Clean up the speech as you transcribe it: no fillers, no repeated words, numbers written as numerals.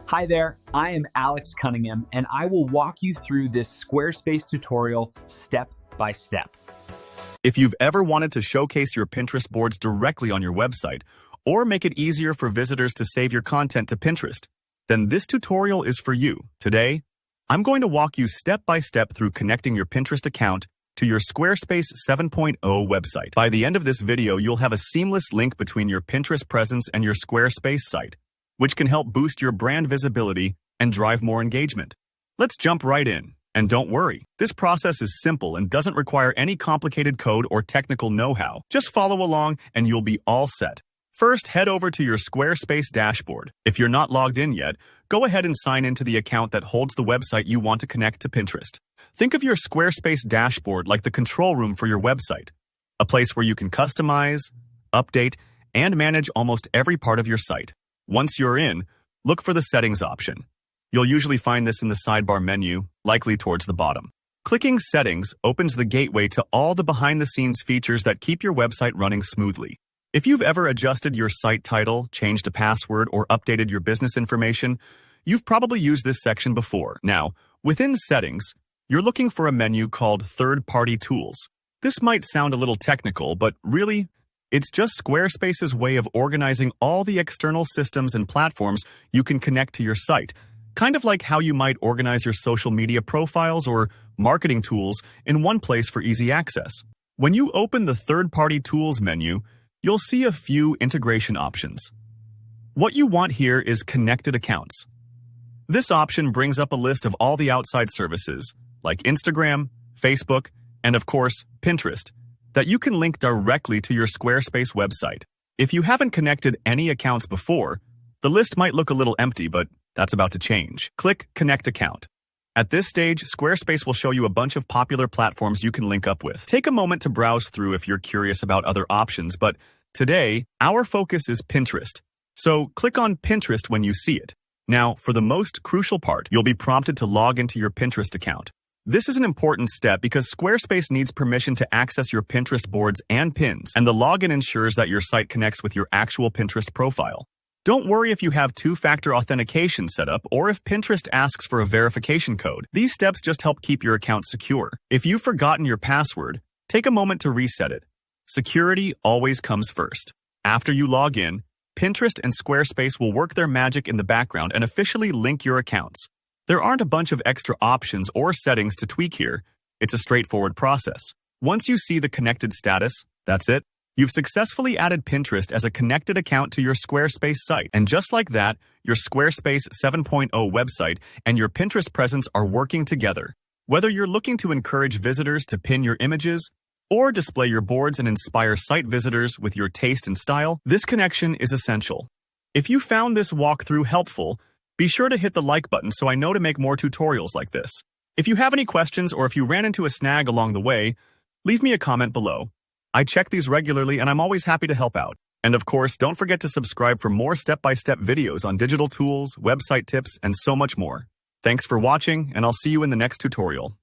Hi there, I am Alex Cunningham, and I will walk you through this Squarespace tutorial step by step. If you've ever wanted to showcase your Pinterest boards directly on your website, or make it easier for visitors to save your content to Pinterest, then this tutorial is for you. Today, I'm going to walk you step by step through connecting your Pinterest account to your Squarespace 7.0 website. By the end of this video, you'll have a seamless link between your Pinterest presence and your Squarespace site, which can help boost your brand visibility and drive more engagement. Let's jump right in. And don't worry, this process is simple and doesn't require any complicated code or technical know-how. Just follow along and you'll be all set. First, head over to your Squarespace dashboard. If you're not logged in yet, go ahead and sign into the account that holds the website you want to connect to Pinterest. Think of your Squarespace dashboard like the control room for your website, a place where you can customize, update, and manage almost every part of your site. Once you're in, look for the Settings option. You'll usually find this in the sidebar menu, likely towards the bottom. Clicking Settings opens the gateway to all the behind-the-scenes features that keep your website running smoothly. If you've ever adjusted your site title, changed a password, or updated your business information, you've probably used this section before. Now, within Settings, you're looking for a menu called Third-Party Tools. This might sound a little technical, but really, it's just Squarespace's way of organizing all the external systems and platforms you can connect to your site, kind of like how you might organize your social media profiles or marketing tools in one place for easy access. When you open the Third-Party Tools menu, you'll see a few integration options. What you want here is Connected Accounts. This option brings up a list of all the outside services, like Instagram, Facebook, and of course, Pinterest, that you can link directly to your Squarespace website. If you haven't connected any accounts before, the list might look a little empty, but that's about to change. Click Connect Account. At this stage, Squarespace will show you a bunch of popular platforms you can link up with. Take a moment to browse through if you're curious about other options, but today, our focus is Pinterest. So click on Pinterest when you see it. Now, for the most crucial part, you'll be prompted to log into your Pinterest account. This is an important step because Squarespace needs permission to access your Pinterest boards and pins, and the login ensures that your site connects with your actual Pinterest profile. Don't worry if you have two-factor authentication set up or if Pinterest asks for a verification code. These steps just help keep your account secure. If you've forgotten your password, take a moment to reset it. Security always comes first. After you log in, Pinterest and Squarespace will work their magic in the background and officially link your accounts. There aren't a bunch of extra options or settings to tweak here. It's a straightforward process. Once you see the connected status, that's it. You've successfully added Pinterest as a connected account to your Squarespace site. And just like that, your Squarespace 7.0 website and your Pinterest presence are working together. Whether you're looking to encourage visitors to pin your images or display your boards and inspire site visitors with your taste and style, this connection is essential. If you found this walkthrough helpful, be sure to hit the like button so I know to make more tutorials like this. If you have any questions or if you ran into a snag along the way, leave me a comment below. I check these regularly and I'm always happy to help out. And of course, don't forget to subscribe for more step-by-step videos on digital tools, website tips, and so much more. Thanks for watching, and I'll see you in the next tutorial.